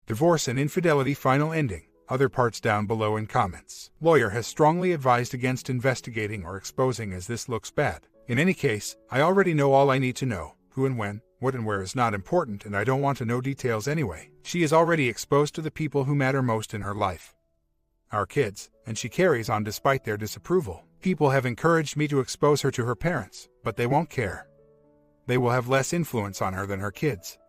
Divorce and infidelity final ending. Other parts down below in comments. Lawyer has strongly advised against investigating or exposing as this looks bad. In any case, I already know all I need to know. Who and when, what and where is not important, and I don't want to know details anyway. She is already exposed to the people who matter most in her life. Our kids, and she carries on despite their disapproval. People have encouraged me to expose her to her parents, but they won't care. They will have less influence on her than her kids.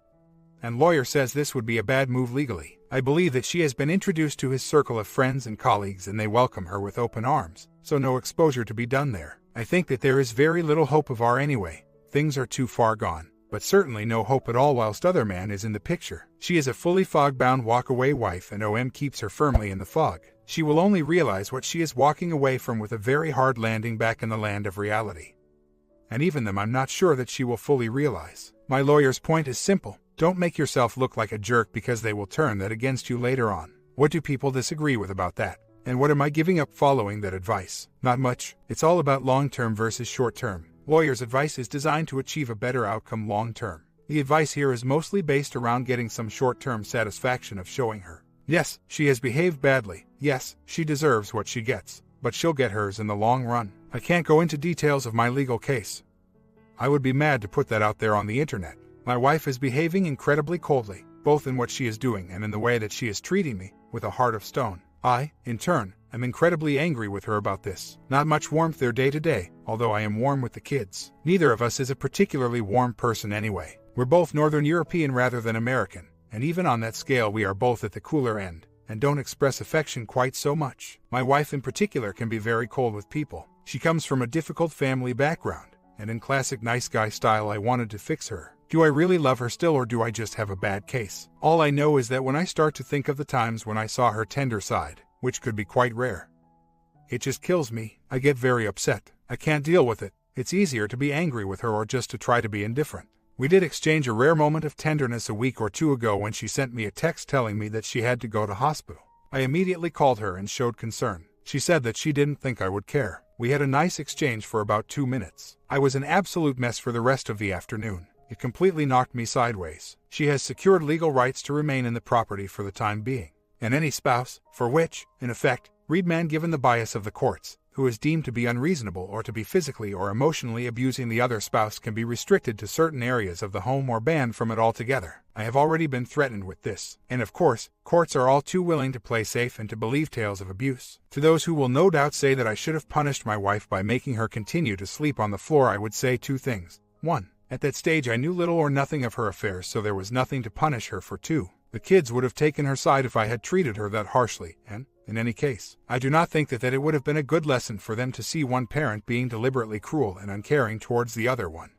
And lawyer says this would be a bad move legally. I believe that she has been introduced to his circle of friends and colleagues and they welcome her with open arms, so no exposure to be done there. I think that there is very little hope of our anyway. Things are too far gone, but certainly no hope at all whilst other man is in the picture. She is a fully fog-bound walk-away wife and OM keeps her firmly in the fog. She will only realize what she is walking away from with a very hard landing back in the land of reality. And even them I'm not sure that she will fully realize. My lawyer's point is simple. Don't make yourself look like a jerk because they will turn that against you later on. What do people disagree with about that? And what am I giving up following that advice? Not much. It's all about long-term versus short-term. Lawyer's advice is designed to achieve a better outcome long-term. The advice here is mostly based around getting some short-term satisfaction of showing her. Yes, she has behaved badly. Yes, she deserves what she gets. But she'll get hers in the long run. I can't go into details of my legal case. I would be mad to put that out there on the internet. My wife is behaving incredibly coldly, both in what she is doing and in the way that she is treating me, with a heart of stone. I, in turn, am incredibly angry with her about this. Not much warmth there day to day, although I am warm with the kids. Neither of us is a particularly warm person anyway. We're both Northern European rather than American, and even on that scale we are both at the cooler end, and don't express affection quite so much. My wife in particular can be very cold with people. She comes from a difficult family background, and in classic nice guy style I wanted to fix her. Do I really love her still or do I just have a bad case? All I know is that when I start to think of the times when I saw her tender side, which could be quite rare, it just kills me. I get very upset. I can't deal with it. It's easier to be angry with her or just to try to be indifferent. We did exchange a rare moment of tenderness a week or two ago when she sent me a text telling me that she had to go to hospital. I immediately called her and showed concern. She said that she didn't think I would care. We had a nice exchange for about 2 minutes. I was an absolute mess for the rest of the afternoon. It completely knocked me sideways. She has secured legal rights to remain in the property for the time being. And any spouse, for which, in effect, read man given the bias of the courts, who is deemed to be unreasonable or to be physically or emotionally abusing the other spouse can be restricted to certain areas of the home or banned from it altogether. I have already been threatened with this. And of course, courts are all too willing to play safe and to believe tales of abuse. To those who will no doubt say that I should have punished my wife by making her continue to sleep on the floor, I would say 2 things. 1. At that stage I knew little or nothing of her affairs, so there was nothing to punish her for. 2. The kids would have taken her side if I had treated her that harshly, and, in any case, I do not think that it would have been a good lesson for them to see one parent being deliberately cruel and uncaring towards the other one.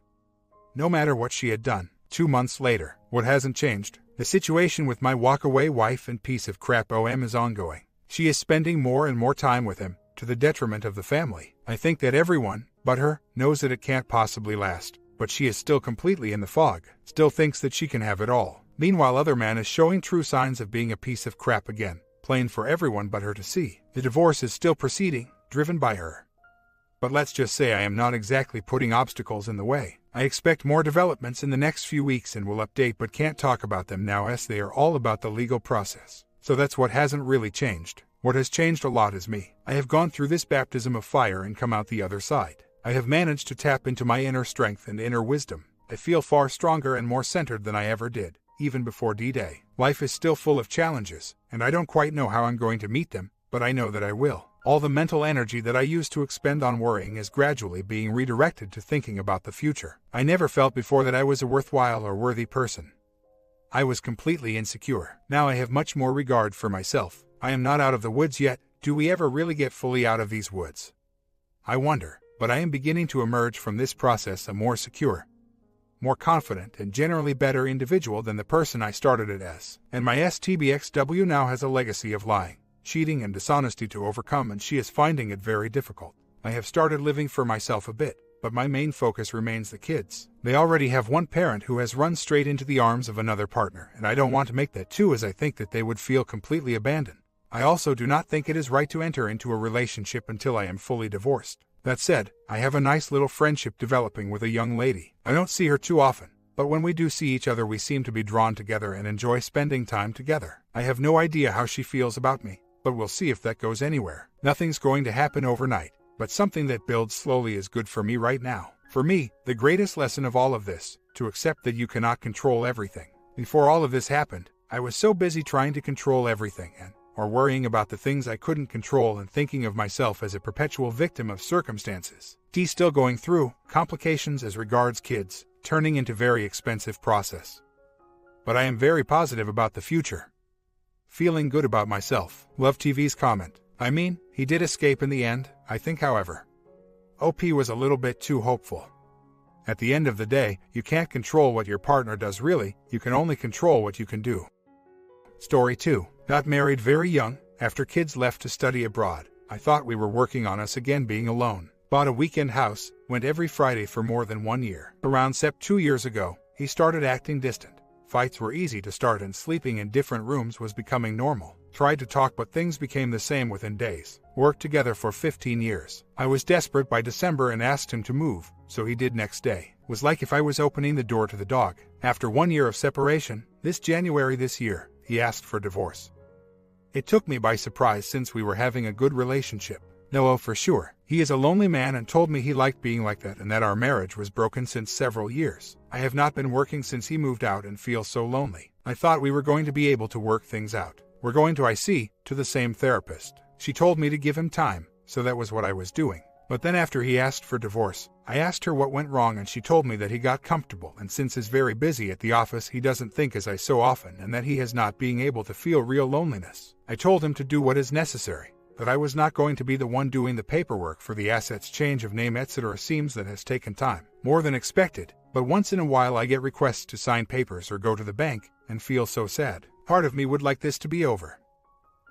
No matter what she had done, 2 months later, what hasn't changed? The situation with my walk-away wife and piece of crap OM is ongoing. She is spending more and more time with him, to the detriment of the family. I think that everyone, but her, knows that it can't possibly last. But she is still completely in the fog, still thinks that she can have it all. Meanwhile other man is showing true signs of being a piece of crap again, plain for everyone but her to see. The divorce is still proceeding, driven by her. But let's just say I am not exactly putting obstacles in the way. I expect more developments in the next few weeks and will update but can't talk about them now as they are all about the legal process. So that's what hasn't really changed. What has changed a lot is me. I have gone through this baptism of fire and come out the other side. I have managed to tap into my inner strength and inner wisdom. I feel far stronger and more centered than I ever did, even before D-Day. Life is still full of challenges, and I don't quite know how I'm going to meet them, but I know that I will. All the mental energy that I used to expend on worrying is gradually being redirected to thinking about the future. I never felt before that I was a worthwhile or worthy person. I was completely insecure. Now I have much more regard for myself. I am not out of the woods yet. Do we ever really get fully out of these woods? I wonder. But I am beginning to emerge from this process a more secure, more confident and generally better individual than the person I started it as. And my STBXW now has a legacy of lying, cheating and dishonesty to overcome, and she is finding it very difficult. I have started living for myself a bit, but my main focus remains the kids. They already have one parent who has run straight into the arms of another partner, and I don't want to make that too, as I think that they would feel completely abandoned. I also do not think it is right to enter into a relationship until I am fully divorced. That said, I have a nice little friendship developing with a young lady. I don't see her too often, but when we do see each other we seem to be drawn together and enjoy spending time together. I have no idea how she feels about me, but we'll see if that goes anywhere. Nothing's going to happen overnight, but something that builds slowly is good for me right now. For me, the greatest lesson of all of this, to accept that you cannot control everything. Before all of this happened, I was so busy trying to control everything or worrying about the things I couldn't control and thinking of myself as a perpetual victim of circumstances. Still going through complications as regards kids, turning into very expensive process. But I am very positive about the future. Feeling good about myself. Love TV's comment. I mean, he did escape in the end, I think, however. OP was a little bit too hopeful. At the end of the day, you can't control what your partner does really, you can only control what you can do. Story 2. Got married very young, after kids left to study abroad. I thought we were working on us again being alone. Bought a weekend house, went every Friday for more than 1 year. Around 2 years ago, he started acting distant. Fights were easy to start and sleeping in different rooms was becoming normal. Tried to talk but things became the same within days. Worked together for 15 years. I was desperate by December and asked him to move, so he did next day. Was like if I was opening the door to the dog. After 1 year of separation, this January this year, he asked for divorce. It took me by surprise since we were having a good relationship. No, for sure. He is a lonely man and told me he liked being like that and that our marriage was broken since several years. I have not been working since he moved out and feel so lonely. I thought we were going to be able to work things out. We're going to to the same therapist. She told me to give him time, so that was what I was doing. But then after he asked for divorce, I asked her what went wrong and she told me that he got comfortable and since he's very busy at the office he doesn't think as I so often and that he has not being able to feel real loneliness. I told him to do what is necessary, that I was not going to be the one doing the paperwork for the assets change of name etc. Seems that has taken time, more than expected, but once in a while I get requests to sign papers or go to the bank and feel so sad. Part of me would like this to be over.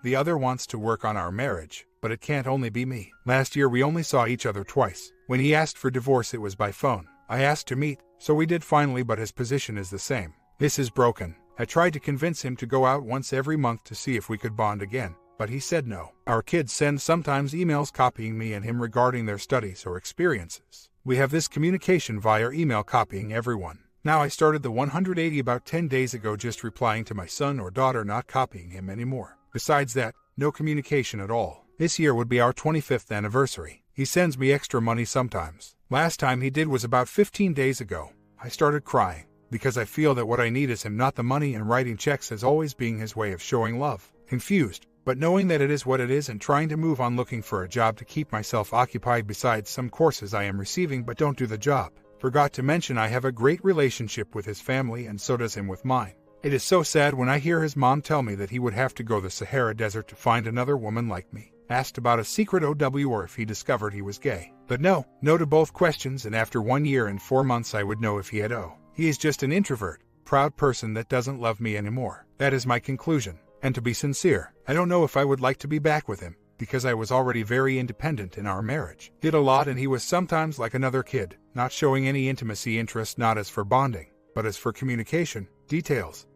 The other wants to work on our marriage, but it can't only be me. Last year we only saw each other twice. When he asked for divorce it was by phone. I asked to meet, so we did finally but his position is the same. This is broken. I tried to convince him to go out once every month to see if we could bond again, but he said no. Our kids send sometimes emails copying me and him regarding their studies or experiences. We have this communication via email copying everyone. Now I started the 180 about 10 days ago just replying to my son or daughter not copying him anymore. Besides that, no communication at all. This year would be our 25th anniversary. He sends me extra money sometimes. Last time he did was about 15 days ago. I started crying, because I feel that what I need is him not the money and writing checks as always being his way of showing love. Confused, but knowing that it is what it is and trying to move on looking for a job to keep myself occupied besides some courses I am receiving but don't do the job. Forgot to mention I have a great relationship with his family and so does him with mine. It is so sad when I hear his mom tell me that he would have to go the Sahara Desert to find another woman like me. Asked about a secret OW or if he discovered he was gay. But no to both questions and after 1 year and 4 months I would know if he had He is just an introvert, proud person that doesn't love me anymore. That is my conclusion. And to be sincere, I don't know if I would like to be back with him, because I was already very independent in our marriage. Did a lot and he was sometimes like another kid, not showing any intimacy interest not as for bonding, but as for communication, details,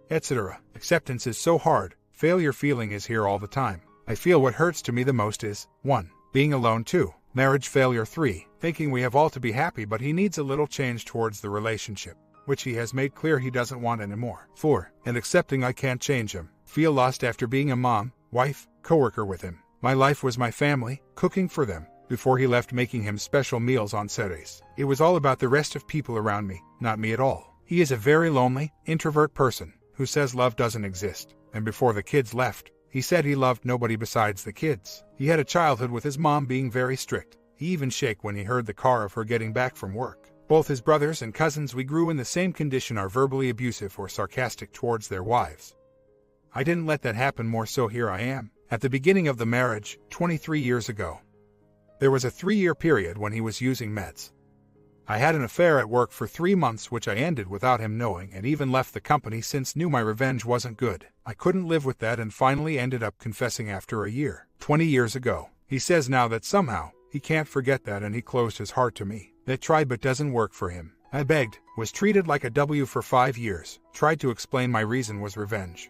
etc. Acceptance is so hard, failure feeling is here all the time. I feel what hurts to me the most is 1. Being alone 2. Marriage failure 3. Thinking we have all to be happy but he needs a little change towards the relationship, which he has made clear he doesn't want anymore. 4. And accepting I can't change him. Feel lost after being a mom, wife, coworker with him. My life was my family, cooking for them, before he left making him special meals on Saturdays. It was all about the rest of people around me, not me at all. He is a very lonely, introvert person, who says love doesn't exist, and before the kids left, he said he loved nobody besides the kids. He had a childhood with his mom being very strict. He even shake when he heard the car of her getting back from work. Both his brothers and cousins we grew in the same condition are verbally abusive or sarcastic towards their wives. I didn't let that happen more so here I am. At the beginning of the marriage, 23 years ago. There was a 3-year period when he was using meds. I had an affair at work for 3 months which I ended without him knowing and even left the company since knew my revenge wasn't good. I couldn't live with that and finally ended up confessing after a year. 20 years ago. He says now that somehow, he can't forget that and he closed his heart to me. That tried but doesn't work for him. I begged, was treated like a W for 5 years, tried to explain my reason was revenge.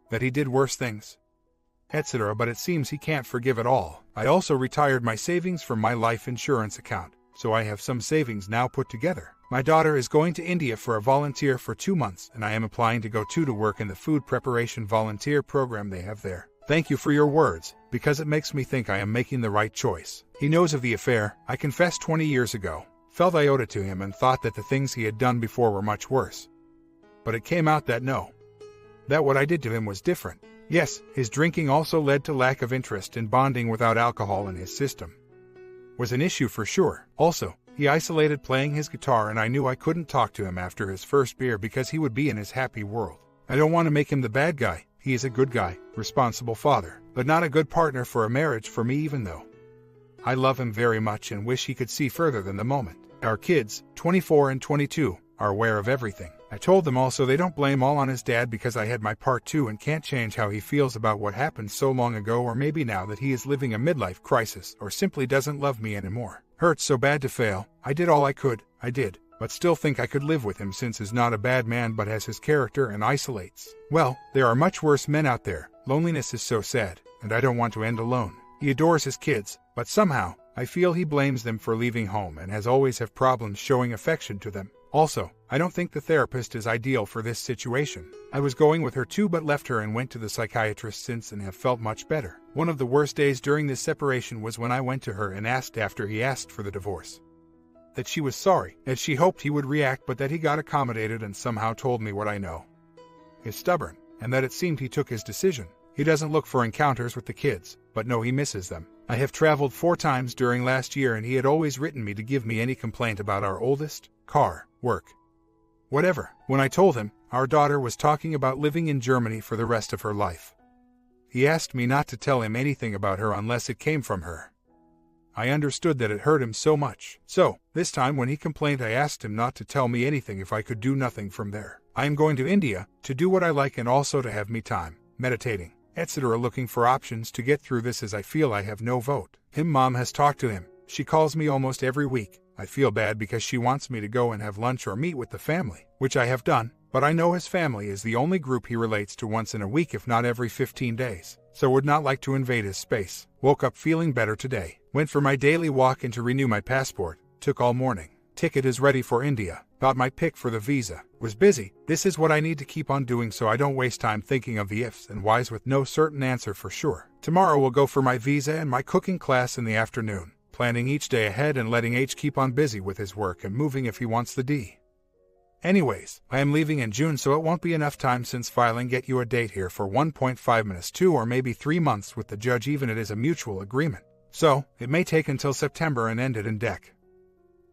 That he did worse things, etc. But it seems he can't forgive it all. I also retired my savings from my life insurance account, so I have some savings now put together. My daughter is going to India for a volunteer for 2 months, and I am applying to go to work in the food preparation volunteer program they have there. Thank you for your words, because it makes me think I am making the right choice. He knows of the affair. I confessed 20 years ago, felt I owed it to him and thought that the things he had done before were much worse. But it came out that that what I did to him was different. Yes, his drinking also led to lack of interest in bonding without alcohol in his system. Was an issue for sure. Also, he isolated playing his guitar, and I knew I couldn't talk to him after his first beer because he would be in his happy world. I don't want to make him the bad guy. He is a good guy, responsible father, but not a good partner for a marriage for me, even though I love him very much and wish he could see further than the moment. Our kids, 24 and 22, are aware of everything. I told them also they don't blame all on his dad because I had my part too and can't change how he feels about what happened so long ago, or maybe now that he is living a midlife crisis or simply doesn't love me anymore. Hurts so bad to fail. I did all I could, but still think I could live with him since he's not a bad man but has his character and isolates. Well, there are much worse men out there. Loneliness is so sad, and I don't want to end alone. He adores his kids, but somehow, I feel he blames them for leaving home and has always have problems showing affection to them. Also, I don't think the therapist is ideal for this situation. I was going with her too but left her and went to the psychiatrist since and have felt much better. One of the worst days during this separation was when I went to her and asked after he asked for the divorce that she was sorry, that she hoped he would react but that he got accommodated and somehow told me what I know. He's stubborn, and that it seemed he took his decision. He doesn't look for encounters with the kids, but no, he misses them. I have traveled 4 times during last year and he had always written me to give me any complaint about our oldest, car, work, whatever. When I told him, our daughter was talking about living in Germany for the rest of her life. He asked me not to tell him anything about her unless it came from her. I understood that it hurt him so much. So, this time when he complained I asked him not to tell me anything if I could do nothing from there. I am going to India, to do what I like and also to have me time, meditating, etc. looking for options to get through this as I feel I have no vote. Mom has talked to him. She calls me almost every week. I feel bad because she wants me to go and have lunch or meet with the family, which I have done, but I know his family is the only group he relates to once in a week if not every 15 days, so would not like to invade his space. Woke up feeling better today. Went for my daily walk and to renew my passport. Took all morning. Ticket is ready for India. Got my pick for the visa. Was busy. This is what I need to keep on doing so I don't waste time thinking of the ifs and whys with no certain answer for sure. Tomorrow will go for my visa and my cooking class in the afternoon. Planning each day ahead and letting H keep on busy with his work and moving if he wants the D. Anyways, I am leaving in June so it won't be enough time since filing get you a date here for 1.5 minutes 2 or maybe 3 months with the judge even it is a mutual agreement. So, it may take until September and end it in DEC.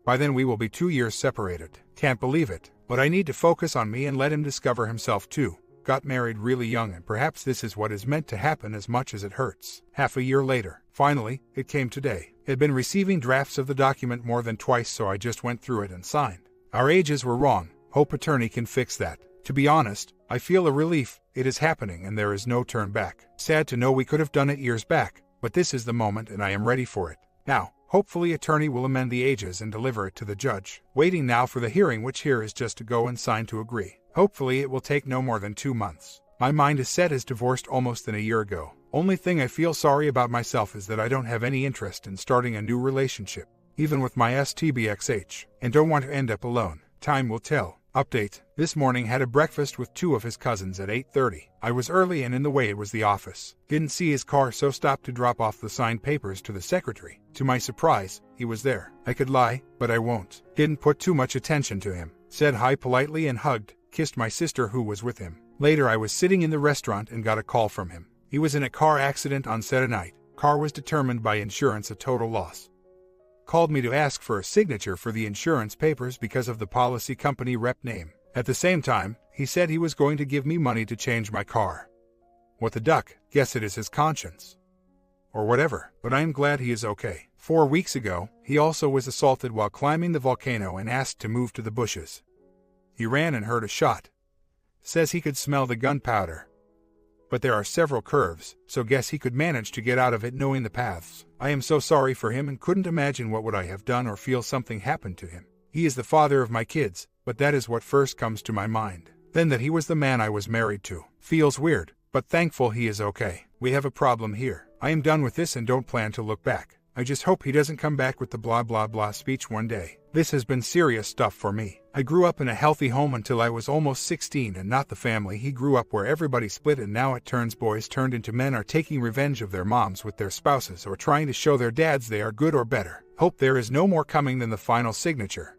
By then we will be 2 years separated. Can't believe it, but I need to focus on me and let him discover himself too. Got married really young and perhaps this is what is meant to happen as much as it hurts. Half a year later, finally, it came today. Had been receiving drafts of the document more than twice so I just went through it and signed. Our ages were wrong. Hope attorney can fix that. To be honest, I feel a relief. It is happening and there is no turn back. Sad to know we could have done it years back, but this is the moment and I am ready for it. Now, hopefully attorney will amend the ages and deliver it to the judge. Waiting now for the hearing, which here is just to go and sign to agree. Hopefully it will take no more than 2 months. My mind is set as divorced almost a year ago. Only thing I feel sorry about myself is that I don't have any interest in starting a new relationship, even with my STBXH, and don't want to end up alone. Time will tell. Update. This morning had a breakfast with 2 of his cousins at 8:30. I was early and in the way it was the office. Didn't see his car so stopped to drop off the signed papers to the secretary. To my surprise, he was there. I could lie, but I won't. Didn't put too much attention to him. Said hi politely and hugged, kissed my sister who was with him. Later I was sitting in the restaurant and got a call from him. He was in a car accident on Saturday night. Car was determined by insurance a total loss. Called me to ask for a signature for the insurance papers because of the policy company rep name. At the same time, he said he was going to give me money to change my car. What the duck, guess it is his conscience. Or whatever, but I am glad he is okay. 4 weeks ago, he also was assaulted while climbing the volcano and asked to move to the bushes. He ran and heard a shot. Says he could smell the gunpowder. But there are several curves, so guess he could manage to get out of it knowing the paths. I am so sorry for him and couldn't imagine what would I have done or feel something happened to him. He is the father of my kids, but that is what first comes to my mind. Then that he was the man I was married to. Feels weird, but thankful he is okay. We have a problem here. I am done with this and don't plan to look back. I just hope he doesn't come back with the blah blah blah speech one day. This has been serious stuff for me. I grew up in a healthy home until I was almost 16 and not the family he grew up where everybody split and now it turns boys turned into men are taking revenge of their moms with their spouses or trying to show their dads they are good or better. Hope there is no more coming than the final signature.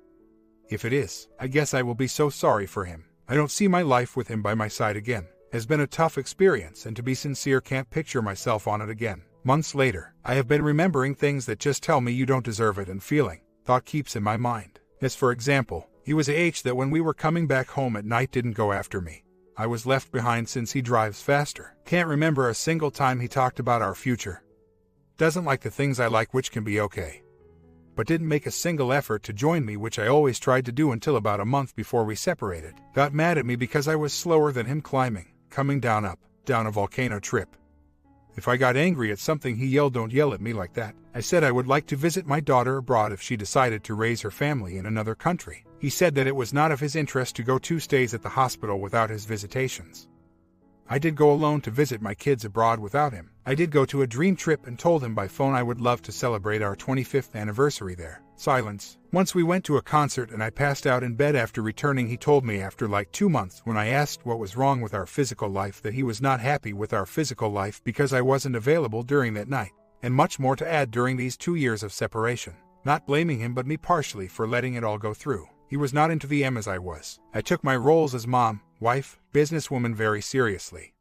If it is, I guess I will be so sorry for him. I don't see my life with him by my side again. Has been a tough experience and to be sincere can't picture myself on it again. Months later, I have been remembering things that just tell me you don't deserve it and feeling. Thought keeps in my mind. As for example, he was a H that when we were coming back home at night didn't go after me. I was left behind since he drives faster. Can't remember a single time he talked about our future. Doesn't like the things I like, which can be okay. But didn't make a single effort to join me, which I always tried to do until about a month before we separated. Got mad at me because I was slower than him coming down a volcano trip. If I got angry at something he yelled, "Don't yell at me like that." I said I would like to visit my daughter abroad if she decided to raise her family in another country. He said that it was not of his interest to go 2 stays at the hospital without his visitations. I did go alone to visit my kids abroad without him. I did go to a dream trip and told him by phone I would love to celebrate our 25th anniversary there. Silence. Once we went to a concert and I passed out in bed after returning. He told me after like 2 months when I asked what was wrong with our physical life that he was not happy with our physical life because I wasn't available during that night. And much more to add during these 2 years of separation. Not blaming him but me partially for letting it all go through. He was not into the M as I was. I took my roles as mom, wife, businesswoman very seriously.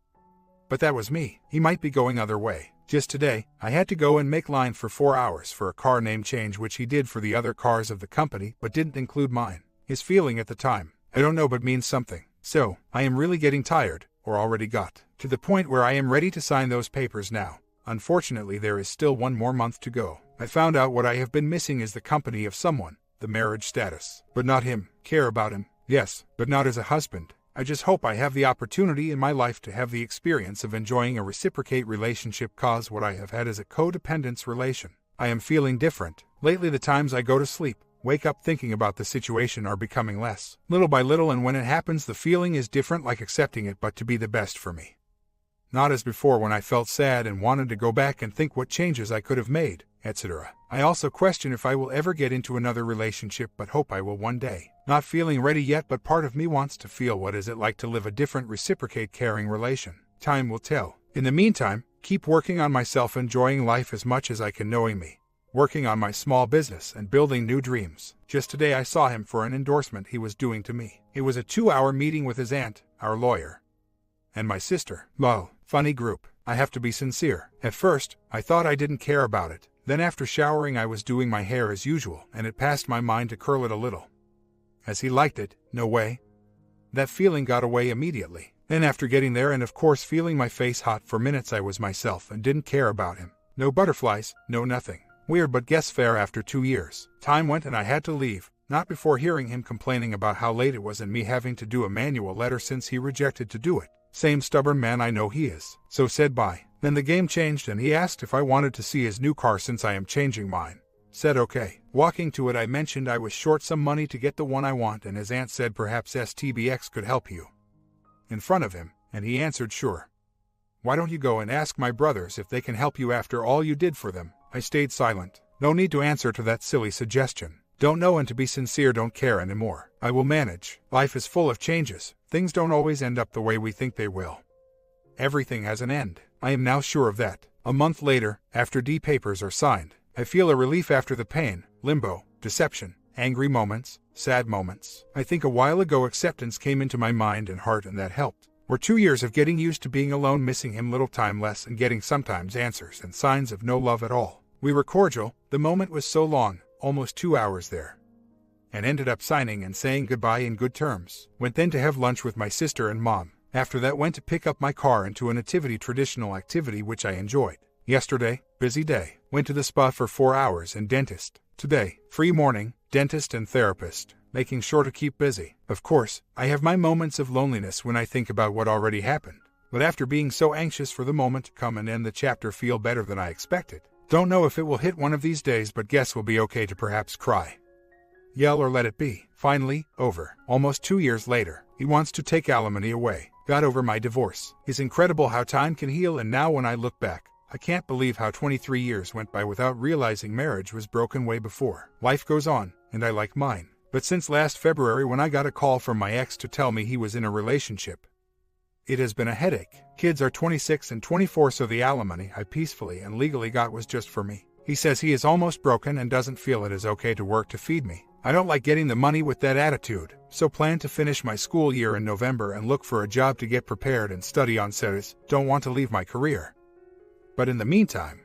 But that was me. He might be going other way. Just today, I had to go and make line for 4 hours for a car name change, which he did for the other cars of the company but didn't include mine. His feeling at the time, I don't know, but means something. So, I am really getting tired, or already got, to the point where I am ready to sign those papers now. Unfortunately, there is still 1 more month to go. I found out what I have been missing is the company of someone, the marriage status. But not him. Care about him, yes, but not as a husband. I just hope I have the opportunity in my life to have the experience of enjoying a reciprocate relationship, cause what I have had is a codependence relation. I am feeling different. Lately the times I go to sleep, wake up thinking about the situation are becoming less. Little by little, and when it happens the feeling is different, like accepting it but to be the best for me. Not as before when I felt sad and wanted to go back and think what changes I could have made, etc. I also question if I will ever get into another relationship, but hope I will one day. Not feeling ready yet, but part of me wants to feel what is it like to live a different reciprocate caring relation. Time will tell. In the meantime, keep working on myself, enjoying life as much as I can, knowing me. Working on my small business and building new dreams. Just today I saw him for an endorsement he was doing to me. It was a 2-hour meeting with his aunt, our lawyer, and my sister. Lol. Funny group. I have to be sincere. At first, I thought I didn't care about it. Then after showering I was doing my hair as usual, and it passed my mind to curl it a little. As he liked it, no way. That feeling got away immediately. Then after getting there and of course feeling my face hot for minutes, I was myself and didn't care about him. No butterflies, no nothing. Weird, but guess fair. After 2 years. Time went and I had to leave. Not before hearing him complaining about how late it was and me having to do a manual letter since he rejected to do it. Same stubborn man I know he is. So said bye. Then the game changed and he asked if I wanted to see his new car since I am changing mine. Said okay. Walking to it I mentioned I was short some money to get the one I want, and his aunt said perhaps STBX could help you. In front of him, and he answered sure. Why don't you go and ask my brothers if they can help you after all you did for them? I stayed silent. No need to answer to that silly suggestion. Don't know, and to be sincere don't care anymore. I will manage. Life is full of changes. Things don't always end up the way we think they will. Everything has an end. I am now sure of that. A month later, after D papers are signed, I feel a relief after the pain, limbo, deception, angry moments, sad moments. I think a while ago acceptance came into my mind and heart, and that helped. We're 2 years of getting used to being alone, missing him little time less, and getting sometimes answers and signs of no love at all. We were cordial. The moment was so long, almost 2 hours there. And ended up signing and saying goodbye in good terms. Went then to have lunch with my sister and mom. After that went to pick up my car and to a nativity traditional activity which I enjoyed. Yesterday, busy day. Went to the spa for 4 hours and dentist. Today, free morning, dentist and therapist. Making sure to keep busy. Of course, I have my moments of loneliness when I think about what already happened. But after being so anxious for the moment to come and end the chapter, feel better than I expected. Don't know if it will hit one of these days, but guess we'll be okay to perhaps cry, yell, or let it be. Finally, over. Almost 2 years later, he wants to take alimony away. Got over my divorce. It's incredible how time can heal, and now when I look back, I can't believe how 23 years went by without realizing marriage was broken way before. Life goes on, and I like mine. But since last February when I got a call from my ex to tell me he was in a relationship, it has been a headache. Kids are 26 and 24, so the alimony I peacefully and legally got was just for me. He says he is almost broken and doesn't feel it is okay to work to feed me. I don't like getting the money with that attitude, so plan to finish my school year in November and look for a job to get prepared and study on series. Don't want to leave my career. But in the meantime,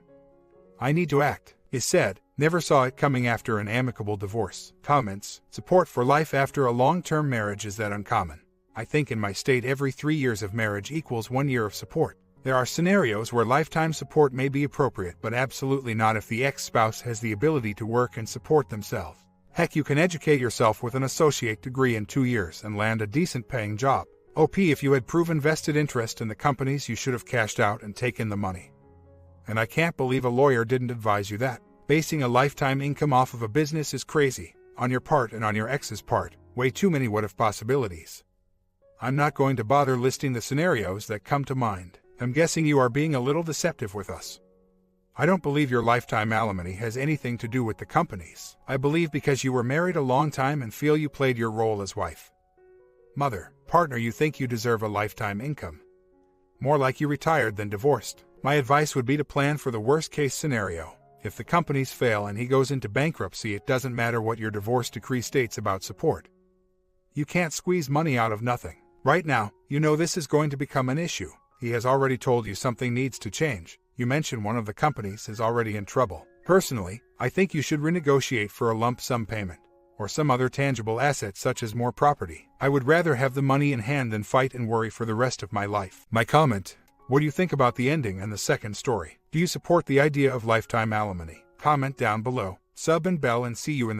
I need to act. Is said, never saw it coming after an amicable divorce. Comments, support for life after a long-term marriage is that uncommon. I think in my state every 3 years of marriage equals 1 year of support. There are scenarios where lifetime support may be appropriate, but absolutely not if the ex-spouse has the ability to work and support themselves. Heck, you can educate yourself with an associate degree in 2 years and land a decent paying job. OP, if you had proven vested interest in the companies, you should have cashed out and taken the money. And I can't believe a lawyer didn't advise you that. Basing a lifetime income off of a business is crazy, on your part and on your ex's part. Way too many what-if possibilities. I'm not going to bother listing the scenarios that come to mind. I'm guessing you are being a little deceptive with us. I don't believe your lifetime alimony has anything to do with the companies. I believe because you were married a long time and feel you played your role as wife, mother, partner, you think you deserve a lifetime income. More like you retired than divorced. My advice would be to plan for the worst-case scenario. If the companies fail and he goes into bankruptcy, it doesn't matter what your divorce decree states about support. You can't squeeze money out of nothing. Right now, you know this is going to become an issue. He has already told you something needs to change. You mentioned one of the companies is already in trouble. Personally, I think you should renegotiate for a lump sum payment, or some other tangible asset such as more property. I would rather have the money in hand than fight and worry for the rest of my life. My comment: what do you think about the ending and the second story? Do you support the idea of lifetime alimony? Comment down below, sub and bell, and see you in the